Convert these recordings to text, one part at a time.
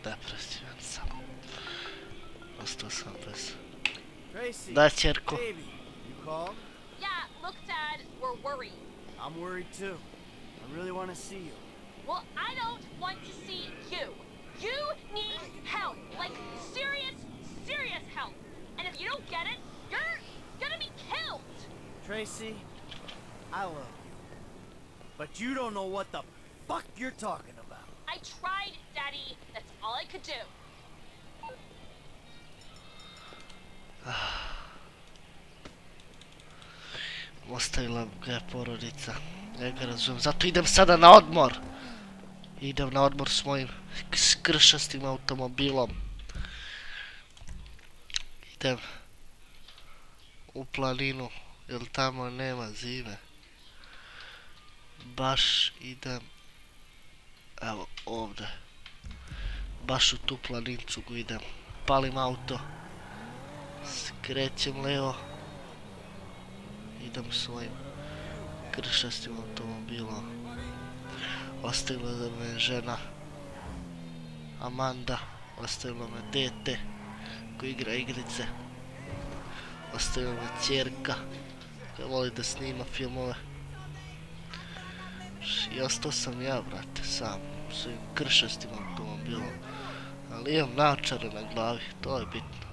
Depresivan sam. Ostao sam bez... Tracy, Da, ćerko. baby, you called? Yeah, look, Dad, we're worried. I'm worried too. I really want to see you. Well, I don't want to see you. You need help. Like, serious, serious help. And if you don't get it, you're gonna be killed. Tracy, I love you. But you don't know what the fuck you're talking about. I tried, Daddy. That's all I could do. Ostavila ga je porodica. Ja ga razumijem. Zato idem sada na odmor. Idem na odmor s mojim skršastim automobilom. Idem u planinu, jer tamo nema zime. Baš idem, evo ovdje. Baš u tu planincu idem. Palim auto. Skrećem levo. Idem svojim kršastim automobilom. Ostavila me žena Amanda. Ostavila me dete koji igra igrice. Ostavila me ćerka koja voli da snima filmove. I ostao sam ja, brate, sam svojim kršastim automobilom. Ali imam naočare na glavi, to je bitno.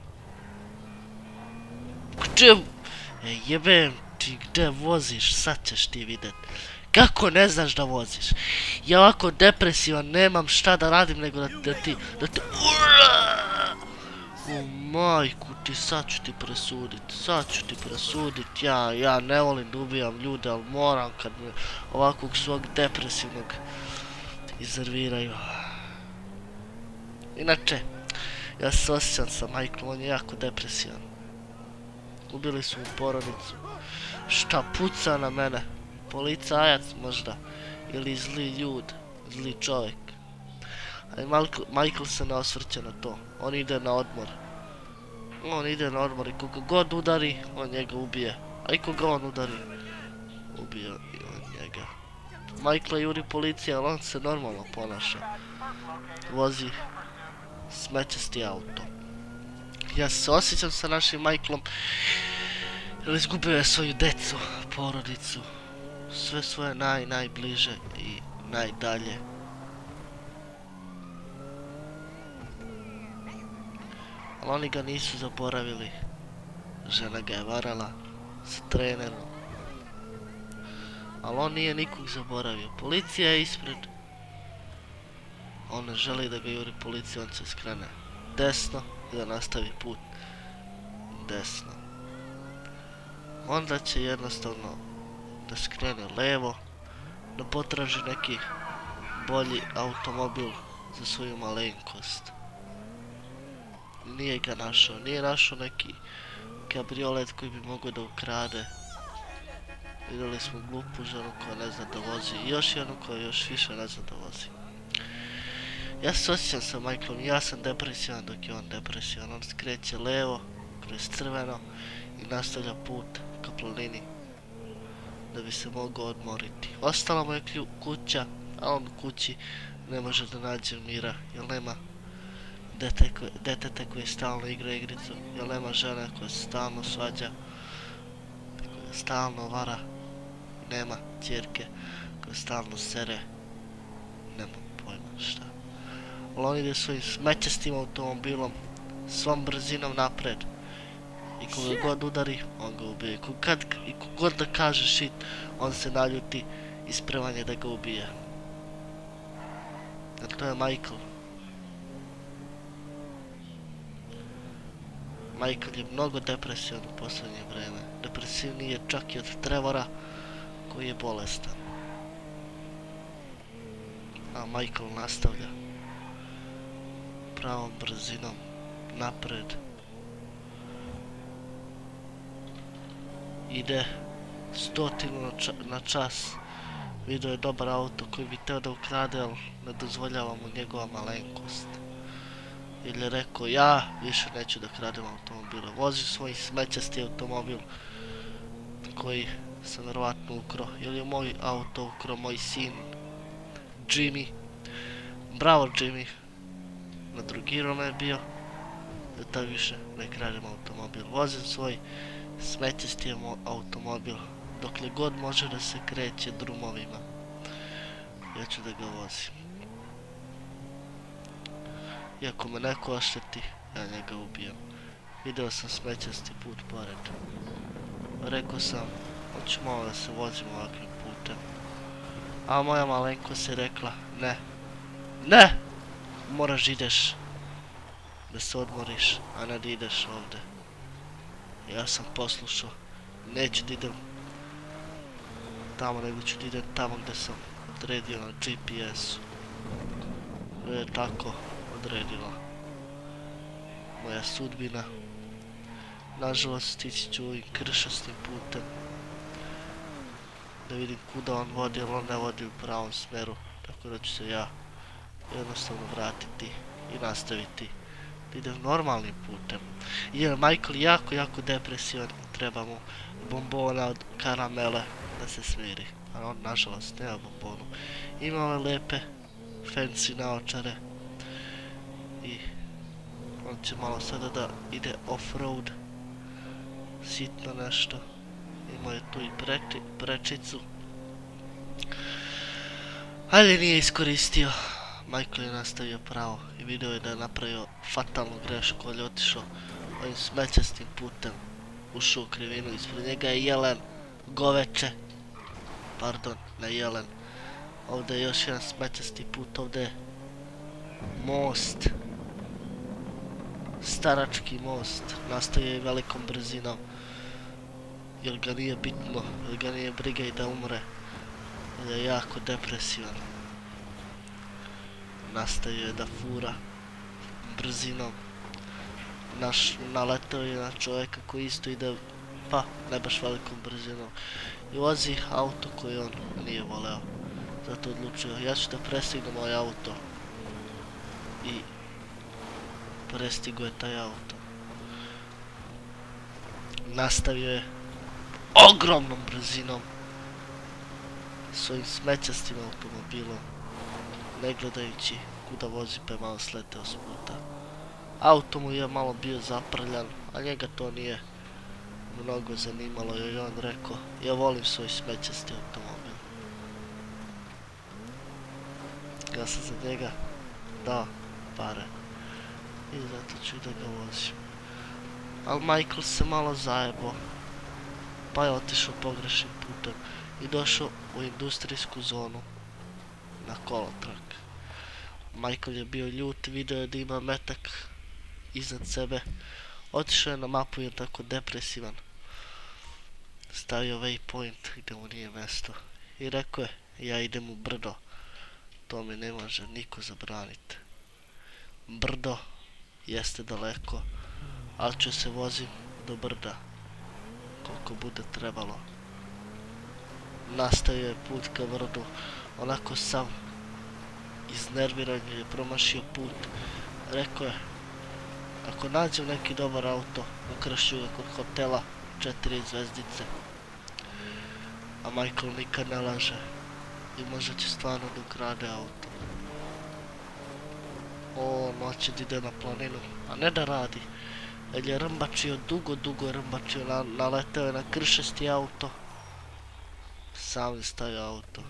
Jebem ti, gde voziš, sad ćeš ti vidjet. Kako ne znaš da voziš? Ja ovako depresivan, nemam šta da radim nego da ti... U majku ti, sad ću ti presudit, ja ne volim da ubijam ljude, ali moram kad me ovakvog svog depresivnog izerviraju. Inače, ja se osjećam sa Michaelom, on je jako depresivan. Ubili su mu porodicu. Šta puca na mene? Policajac možda? Ili zli ljud? Zli čovjek? Ali Michael se ne osvrće na to. On ide na odmor. On ide na odmor i koga god udari, on njega ubije. A i koga on udari, ubije i on njega. Michaela juri policija, ali on se normalno ponaša. Vozi smećasti auto. Ja se osjećam sa našim Michaelom, jer izgubio je svoju decu, porodicu, sve svoje najbliže i najdalje. Ali oni ga nisu zaboravili. Žena ga je varala sa trenerom. Ali on nije nikog zaboravio. Policija je ispred. On ne želi da ga juri policija, on se skrene desno i da nastavi put desno. Onda će jednostavno da skrene levo, da potraži neki bolji automobil za svoju malenkost. Nije ga našao, nije našao neki kabriolet koji bi mogao da ukrade. Vidjeli smo glupu ženu koja ne zna da vozi i još jednu koja još više ne zna da vozi. Ja se osjećam sa Michaelom, ja sam depresivan dok je on depresivan. On skreće levo, kroz crveno i nastavlja put ka planini da bi se mogao odmoriti. Ostala mu je kuća, a on u kući ne može da nađe mira jer nema deteta koji stalno igra igricu, jer nema žene koja se stalno svađa, koja stalno vara, nema ćerke koja stalno sere, nema pojma šta. Ali on ide svojim smećastim automobilom, svom brzinom napred i koga god udari, on ga ubije. I kogod da kaže shit, on se naljuti i spreman je da ga ubije. Jer to je Michael. Michael je mnogo depresivan u posljednje vreme. Depresivniji je čak i od Trevora koji je bolestan. A Michael nastavlja pravom brzinom napred. Ide 100 na čas. Vidio je dobar auto koji bi teo da ukrade, ali ne dozvoljava mu njegova malenkost. Ili je rekao, ja više neću da kradem automobile. Vozi svoj smećasti automobil koji sam verovatno ukro. Ili je moj auto ukro moj sin Jimmy, bravo Jimmy. Nadrogirao me je bio. Da tako više ne kradem automobil. Vozim svoj smećisti automobil. Dokle god može da se kreće drumovima. Ja ću da ga vozim. Iako me neko ošteti, ja njega ubijem. Video sam smećasti put pored. Rekao sam, hoću malo da se vozim ovakvim putem. A moja malenkost je rekla, ne. Ne! Moraš ideš da se odmoriš, a ne da ideš ovde. Ja sam poslušao. Neću da idem tamo, nego ću da idem tamo gde sam odredio na GPS-u. Je tako odredila moja sudbina. Nažalost, ići ću ovim kršastim putem. Da vidim kuda on vodi, ali on ne vodi u pravom smeru. Tako da ću se ja jednostavno vratiti i nastaviti da idem normalnim putem. Jer Michael jako depresivan, treba mu bombona od karamele da se smiri. A on nažalost nema bombonu. Ima ove lepe fancy naočare i on će malo sada da ide off-road, sitno nešto. Imao je tu i prečicu, ali nije iskoristio. Michael je nastavio pravo i vidio je da je napravio fatalnu grešku, ali je otišao ovim smećastim putem, ušao u krivinu, ispred njega je jelen, goveče, pardon, ne jelen. Ovdje je još jedan smećasti put, ovdje je most, starački most, nastavio je velikom brzinom, jer ga nije bitno, jer ga nije briga i da umre, jer je jako depresivan. Nastavio je da fura brzinom. Naletao je na čovjeka koji isto ide, pa ne baš velikom brzinom, i vozi auto koji on nije voleo. Zato odlučio, ja ću da prestignem moj auto. I prestigo je taj auto. Nastavio je ogromnom brzinom svojim smećastim automobilom, ne gledajući kuda vozi, pa je malo sleteo s puta. Auto mu je malo bio zaprljan, a njega to nije mnogo zanimalo, jer je on rekao, ja volim svoj smećasti automobil. Ja sam za njega dao pare i zato ću da ga vozim. Ali Michael se malo zajebao, pa je otišao pogrešnim putem i došao u industrijsku zonu na kolotrak. Michael je bio ljut, video je da ima metak iznad sebe, otišao je na mapu i je tako depresivan. Stavio waypoint gdje mu nije mjesto i rekao je, ja idem u brdo, to mi ne može niko zabraniti. Brdo jeste daleko, ali ću se vozim do brda koliko bude trebalo. Nastavio je put ka brdu, onako sam iznerviran jer je promašio put. Rekao je, ako nađem neki dobar auto, ukrašću ga kod hotela 4 zvezdice. A Michael nikad ne laže i možda će stvarno da ukrade auto. On hoće da ide na planinu, a ne da radi. Jer je rmbačio, dugo je rmbačio, naleteo je na kršesti auto. Sam je stavio auto.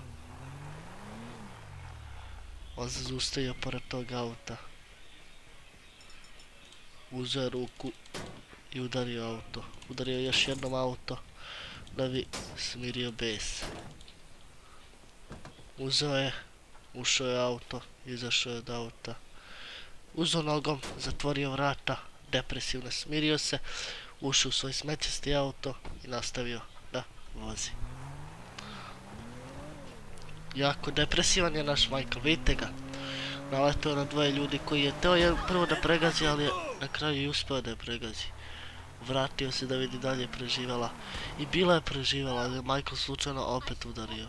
On se zaustavio pored tog auta. Uzeo ruku i udario auto. Udario još jednom auto da bi smirio bes. Uzeo je, ušao je auto, izašao je od auta. Uzeo nogom, zatvorio vrata, depresivno smirio se, ušao u svoj smećasti auto i nastavio da vozi. Jako depresivan je naš Michael, vidite ga. Naletao na dvoje ljudi koji je teo je prvo da pregazi, ali je na kraju i uspeo da je pregazi. Vratio se da vidi da li je preživjela. I bila je preživjela, ali je Michael slučajno opet udario.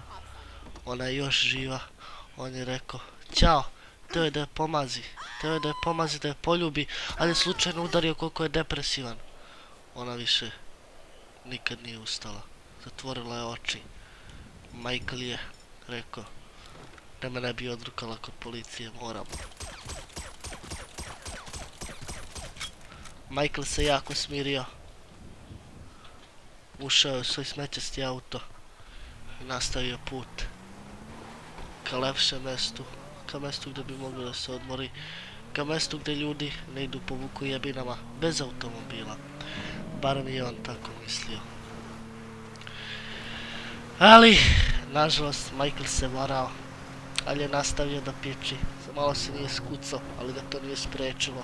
Ona je još živa. On je rekao, ćao, teo je da je pomazi, da je poljubi, ali je slučajno udario koliko je depresivan. Ona više nikad nije ustala. Zatvorila je oči. Michael je rekao, da me ne bi odrukala kod policije, moramo. Michael se jako smirio. Ušao je u svoj smećasti auto i nastavio put ka lepšem mestu, ka mestu gdje bi mogli da se odmori, ka mestu gdje ljudi ne idu po vuku jebinama bez automobila. Bar mi je on tako mislio. Ali, nažalost, Michael se varao, ali je nastavio da piči. Malo se nije skucao, ali ga to nije spriječilo.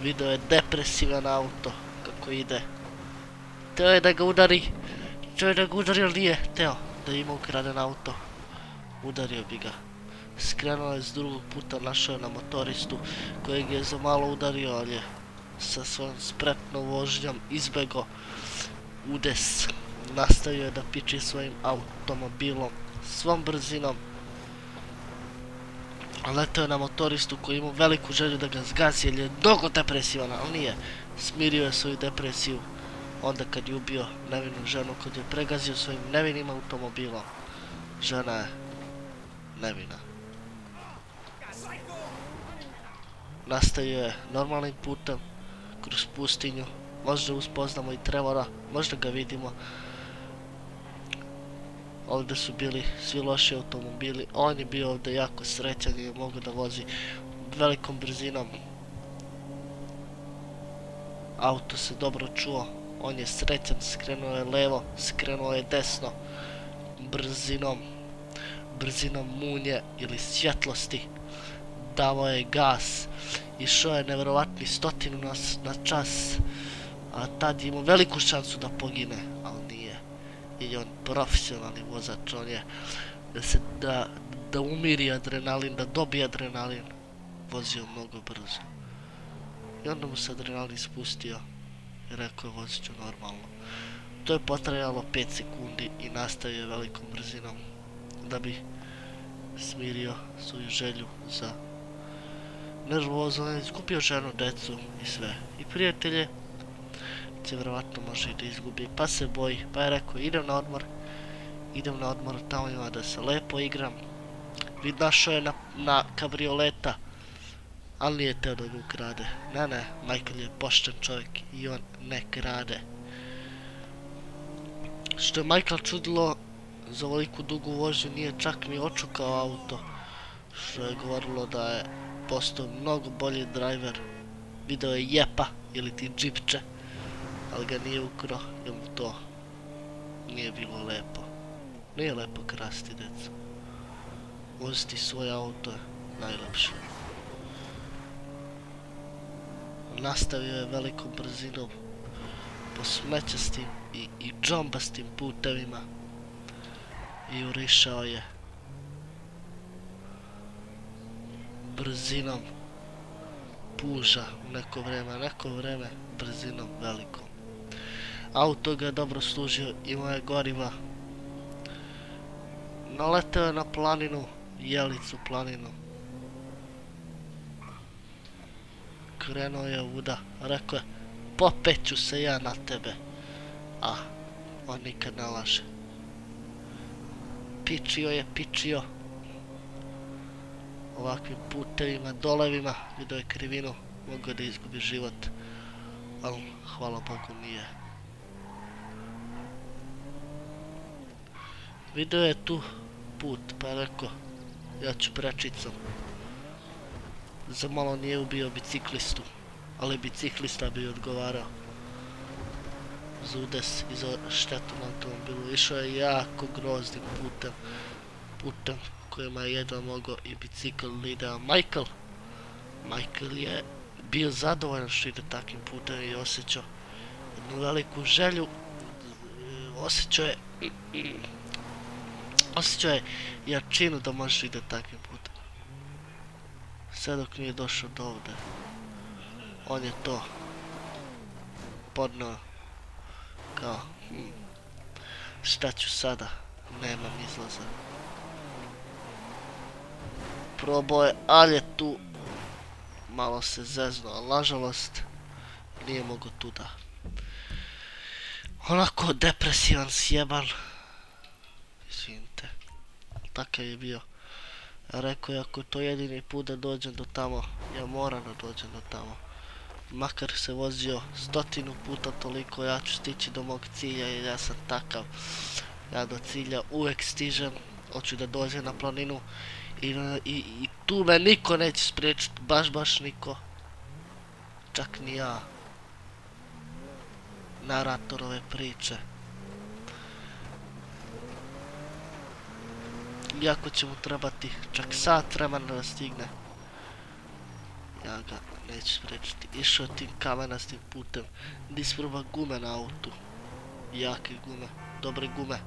Video je depresivan auto kako ide. Teo je da ga udari, ali nije teo da ima ukraden auto. Udario bi ga. Skrenuo je s drugog puta, našao je na motoristu kojeg je za malo udario, ali je sa svojom spretnom vožnjom izbegao udes. Nastavio je da piči svojim automobilom, svom brzinom. Letao je na motoristu koji ima veliku želju da ga zgazi jer je mnogo depresivan, ali nije. Smirio je svoju depresiju onda kad je ubio nevinu ženu, kad je pregazio svojim nevinim automobilom. Žena je nevina. Nastavio je normalnim putem kroz pustinju. Možda uspoznamo i Trevora, možda ga vidimo. Ovdje su bili svi loši automobili. On je bio ovdje jako srećan i je mogao da vozi velikom brzinom. Auto se dobro čuo. On je srećan, skrenuo je levo, skrenuo je desno. Brzinom munje ili svjetlosti. Davao je gas. Išao je nevjerovatni 100 na čas. A tad je imao veliku šansu da pogine, ali nije. I on profesionalni vozač, on je da umiri adrenalin, da dobije adrenalin, vozio mnogo brzo. I onda mu se adrenalin spustio i rekao je vozit ću normalno. To je potrajalo 5 sekundi i nastavio je velikom brzinom da bi smirio svoju želju za nervozu. On je izgubio ženu, decu i sve. I prijatelje će vjerovatno može i da izgubi, pa se boji, pa je rekao idem na odmor, tamo ima da se lepo igram. Našao je na kabrioleta, ali nije teo da ga ukrade. Ne, Michael je pošten čovjek i on ne krade. Što je Michael čudilo, za ovoliku dugu vožnju nije čak ni očukao auto, što je govorilo da je postao mnogo bolji driver. Video je jepa ili ti džipče, ali ga nije ukro jer mu to nije bilo lepo. Nije lepo krasti, deco. Voziti svoje auto je najlepše. Nastavio je velikom brzinom po smećastim i džombastim putevima i urišao je brzinom puža u neko vreme brzinom velikom. Auto ga je dobro služio, imao je goriva. Naleteo je na planinu, Jelicu planinu. Krenuo je uda, rekao je popeću se ja na tebe. A, on nikad ne laže. Pičio. Ovakvim putevima, dolevima, vidio je krivinu, mogao da izgubi život. Ali, hvala Bogu, nije. Vidio je tu put, pa je rekao, ja ću prečicom. Za malo nije ubio biciklistu, ali biciklista bi odgovarao za udes i za štetu na automobilu. Išao je jako groznim putem kojima je jedva mogao i bicikl da ide. A Michael je bio zadovoljan što ide takvim putem i osjećao jednu veliku želju. Osjećao je jačinu da može ide takvim putem. Sve dok nije došao do ovde. On je to podneo kao šta ću sada, nemam izlaza. Probao je, ali je tu malo se zeznuo, ali nažalost nije mogao tuda. Onako depresivan, sjeban. Izvinite, takav je bio. Rekao je ako je to jedini put da dođem do tamo, ja moram da dođem do tamo. Makar se vozio 100 puta toliko, ja ću stići do mog cilja jer ja sam takav. Ja do cilja uvek stižem, hoću da dođem na planinu i tu me niko neće spriječiti, baš niko. Čak ni ja. Narator ove priče. Iako će mu trebati čak sat vremena da stigne, ja ga neću spriječiti. Išao tim kamenastim putem, gdje isproba gume na autu. Jake gume, dobre gume.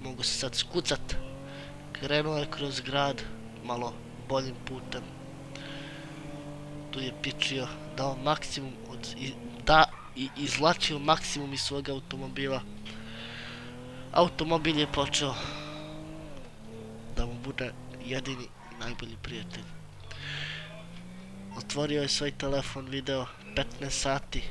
Mogu se sad skucat. Krenuo je kroz grad, malo boljim putem. Tu je pičio, dao maksimum i izvlačio maksimum iz svog automobila. Automobil je počeo da mu bude jedini i najbolji prijatelj. Otvorio je svoj telefon, video 15 sati,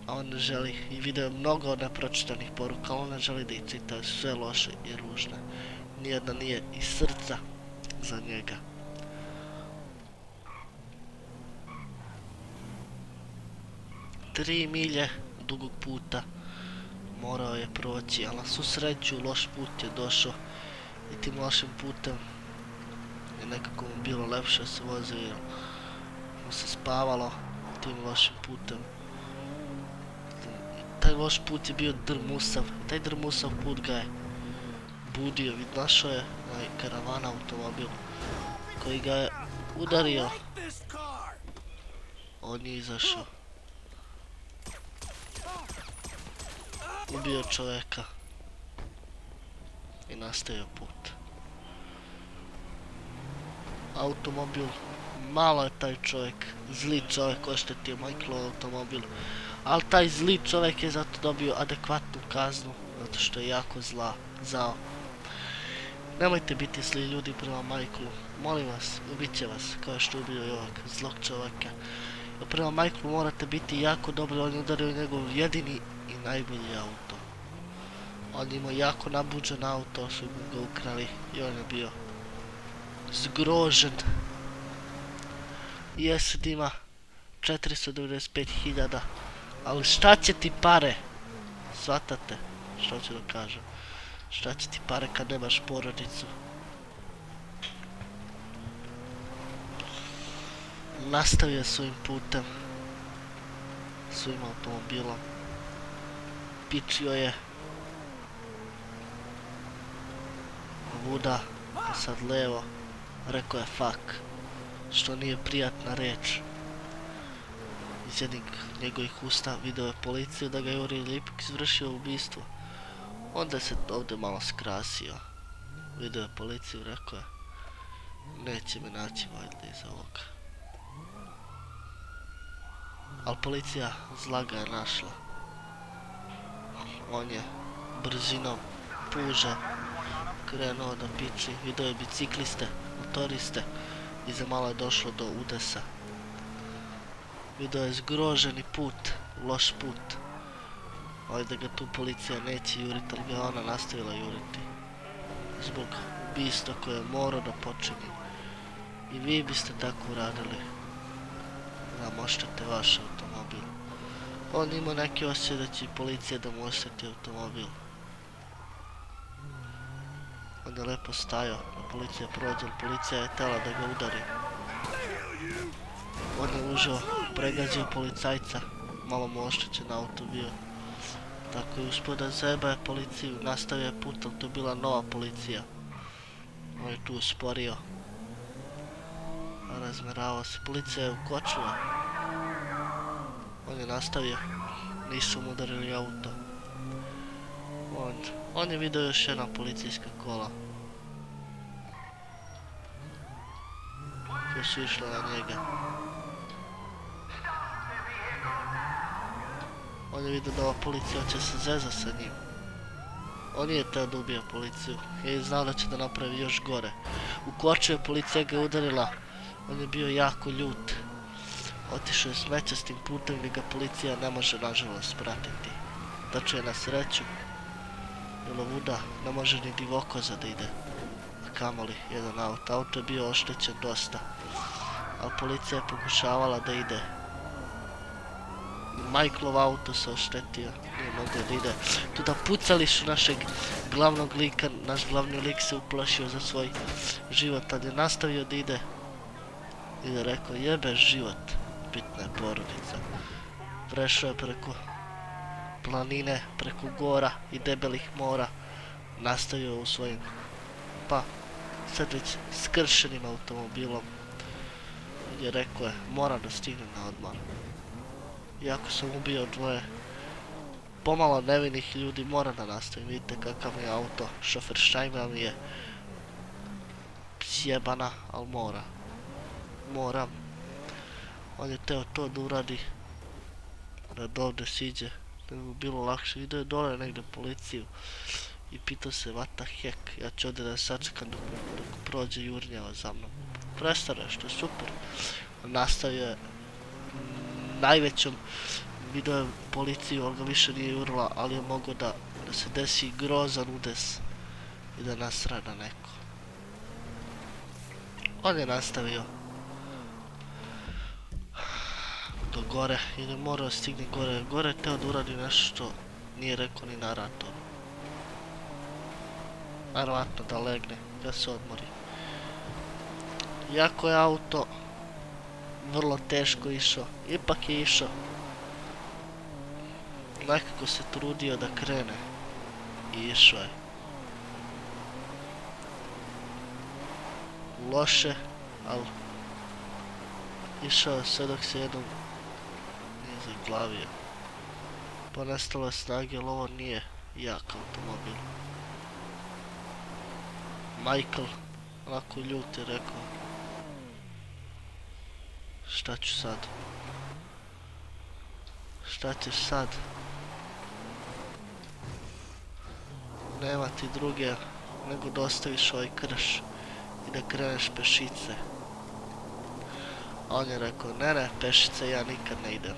a on ne želi, i video je mnogo nepročitanih poruka, ali on ne želi da ih čita, sve loše i ružne. Nijedna nije iz srca za njega. Tri milje dugog puta morao je proći, ali na svu sreću loš put je došao i tim lošim putem je nekako mu bilo lepše se vozio jer mu se spavalo tim lošim putem. Taj loš put je bio drmusav, taj drmusav put ga je budio, našao je onaj karavan automobil koji ga je udario. On je izašao, ubio čovjeka i nastavio put. Automobil, malo je taj čovjek, zli čovjek oštetio Michaelov automobil, ali taj zli čovjek je zato dobio adekvatnu kaznu, zato što je jako zao. Nemojte biti zli ljudi prema Michaelu, molim vas, ubit će vas kao što je ubio i ovog zlog čovjeka. Prema Michaelu morate biti jako dobri, on je udario njegov jedini i najbolji auto. On je imao jako nabuđen auto, su ga ukrali i on je bio zgrožen. Jesed ima 495.000, ali šta će ti pare? Svatate što ću da kažem? Šta će ti pare kad nemaš porodicu? Nastavio svojim putem, svojim automobilom. Pičio je vuda, a sad levo, rekao je fuck, što nije prijatna reč. Iz jednih njegovih usta video je policiju da ga je Jurij ipak izvršio ubistvo. Onda se ovdje malo skrasio. Video je policiju, rekao je neće me naći valjda iz ovoga. Ali policija zla ga je našla. On je brzinom puža krenuo da piči, video je bicikliste, motoriste i za malo je došlo do udesa. Video je zgroženi put, loš put. Ovdje ga tu policija neće juriti, ali ga ona nastavila juriti. Zbog ubistva koje je morao da počini. I vi biste tako uradili da moštete vaš automobil. On ima neki osjećaj da će policija da mu osjeti automobil. On je lepo stajao, da policija prođe, ali policija je htjela da ga udari. On je užao, pregazio policajca, malo mu oštećen auto bio. Tako je uspio da zajebaje policiju, nastavio je put, ali to je bila nova policija. On je tu usporio. Razmeravao se, policija je ukočila. On je nastavio, nisu mu udarili auto. On je vidio još jedna policijska kola koje su išle na njega. On je vidio da ova policija će se zeza sa njim. On nije teo da ubije policiju, jer je znao da će da napravi još gore. Ukočio je, policija ga je udarila, on je bio jako ljut. Otišao je smećastim putem gdje ga policija ne može nažalost pratiti. Tačio je na sreću, jer ovuda ne može ni divokoza da ide. A kamoli jedan auto. Auto je bio oštećen dosta. Ali policija je pokušavala da ide. Michaelov auto se oštetio. Nije mogao da ide. Tuda pucali su našeg glavnog lika. Naš glavni lik se uplašio za svoj život. Tad je nastavio da ide. I da rekao jebe život. Bitna je porodica. Prešao je preko planine, preko gora i debelih mora. Nastavio u svojim, pa sad već skršenim automobilom. I rekao je, moram da stignem na odmor. Iako sam ubio dvoje pomalo nevinih ljudi, moram da nastavim. Vidite kakav mi je auto, šofer šajma mi je sjebana, ali moram. On je teo to da uradi, da dovde siđe, da bi mu bilo lakše. Ide dole negdje policiju i pitao se what the heck, ja ću ovdje da sačekam dok prođe jurnjava za mnom. Prestane, što je super. On nastavio je najvećom, vidio je policiju, on ga više nije jurila, ali je mogao da se desi grozan udes i da nasrada neko. On je nastavio do gore i ne morao stigne gore. Gore je teo da uradi nešto što nije rekao ni narator. Verovatno da legne, da se odmori. Iako je auto vrlo teško išao, ipak je išao. Nekako se trudio da krene i išao je. Loše, ali išao je sve dok se jednom nije zaglavio. Pa nestalo je snage, ali ovo nije jak automobil. Michael, onako ljut je rekao, šta ću sad? Šta ćeš sad? Nema ti druge nego da ostaviš ovaj krš i da kreneš pešice. A on je rekao, ne, pešice ja nikad ne idem.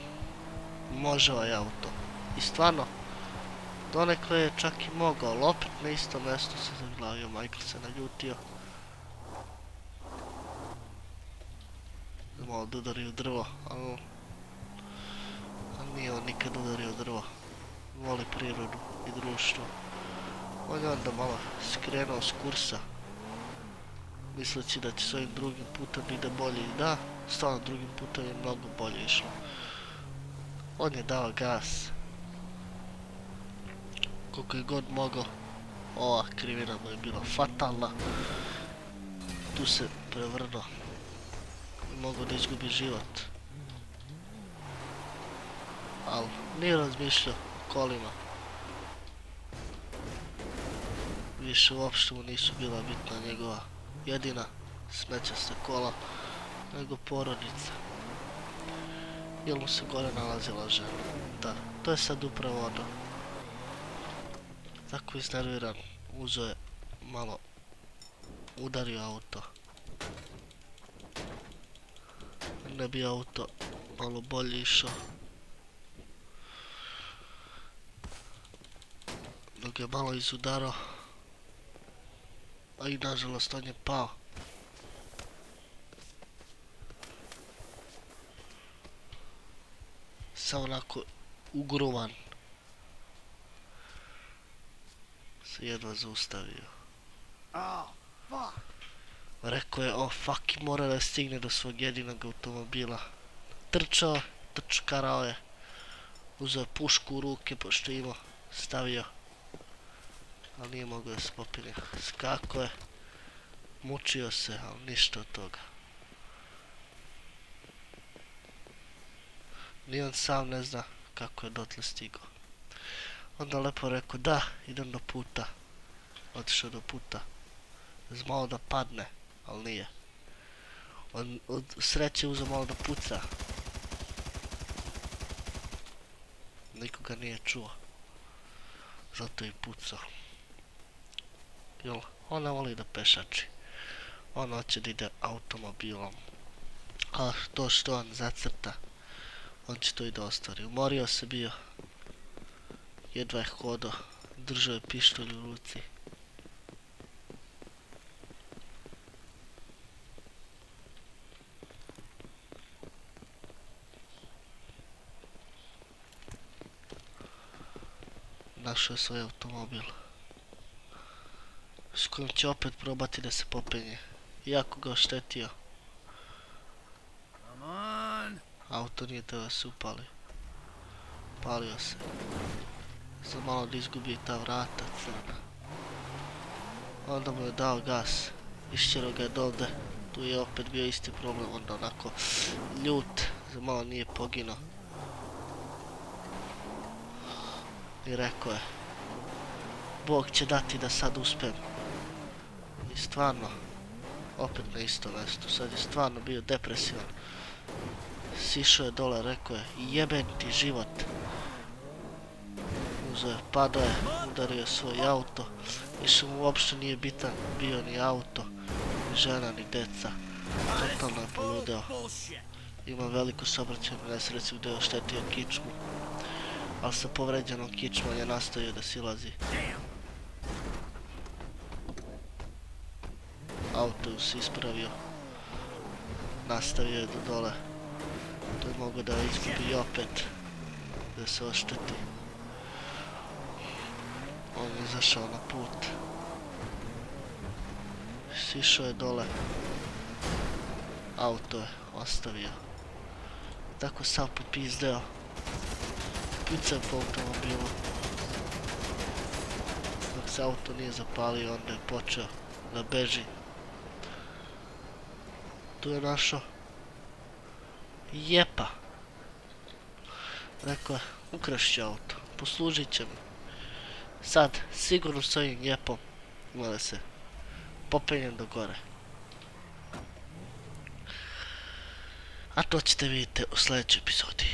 Može ovaj auto. I stvarno, donekle je čak i mogao, ali opet na istom mjestu se zaglavio. Michael se naljutio. Malo da udari u drvo, ali nije on nikad udario drvo. Voli prirodu i društvo. On je onda malo skrenuo s kursa, misleći da će s ovim drugim putem ide bolje. I da, stvarno drugim putem je mnogo bolje išlo. On je dao gas koliko je god mogao. Ova krivina mu je bila fatalna. Tu se prevrnuo i mogao da izgubi život. Ali nije razmišljao o kolima. Više uopšte mu nisu bila bitna njegova jedina smećasta kola, nego porodica. Jer mu se gore nalazila žena. Da, to je sad upravo ono. Tako iznerviran, uzeo je malo, udario auto. Ne bi auto malo bolje išao. Dok je malo izudarao, a i nažalost on je pao. Samo onako ugruvan se jedva zaustavio. Rekao je, fuck, mora da stigne do svog jedinog automobila. Trčkarao je, uzeo pušku u ruke, pošto je imao, stavio, ali nije mogao da se popine. Skako je, mučio se, ali ništa od toga. Ni on sam ne zna kako je dotle stigao. Onda lepo rekao, da, idem do puta. Otišao do puta. Malo da padne, ali nije. On od sreće uzeo malo da puca. Nikoga nije čuo. Zato je i pucao. Jel, on ne voli da pešači. On hoće da ide automobilom. A to što on zacrta, on će to i da ostvari. Umorio se bio. Jedva je hodao. Držao je pištolj u ruci. našao je svoj automobil s kojim će opet probati da se popenje, iako ga oštetio. Come on. Auto nije teo da se upali. Palio se. Za malo da izgubi ta vrata crna. Onda mu je dao gas. Išćero ga je dovde. Tu je opet bio isti problem. Onda onako ljut. Za malo nije poginuo. I rekao je, Bog će dati da sad uspem. I stvarno, opet na isto mjesto. Sad je stvarno bio depresivan. Sišao je dole, rekao je, jeben ti život. Uzeo je, padao je, udario svoj auto. Više mu uopšte nije bitan bio ni auto, ni žena, ni deca. Totalno je poludeo. Ima veliku saobraćajnu nesreću gdje je oštetio kičmu. Ali sa povređenom kičmom je nastavio da silazi. Auto ju se ispravio. Nastavio je do dole. To je mogo da izgubi opet. Da se ošteti. On je izašao na put. Sišao je dole. Auto je ostavio. Tako sam popizdeo. Pucao po automobilu. Dok se auto nije zapalio, onda je počeo da beži. Tu je našao jepa. Rekao je, ukrašću auto, poslužit će mi. Sad, sigurno s ovim jepom ima da se popenjem do gore. A to ćete vidjeti u sljedećoj epizodi.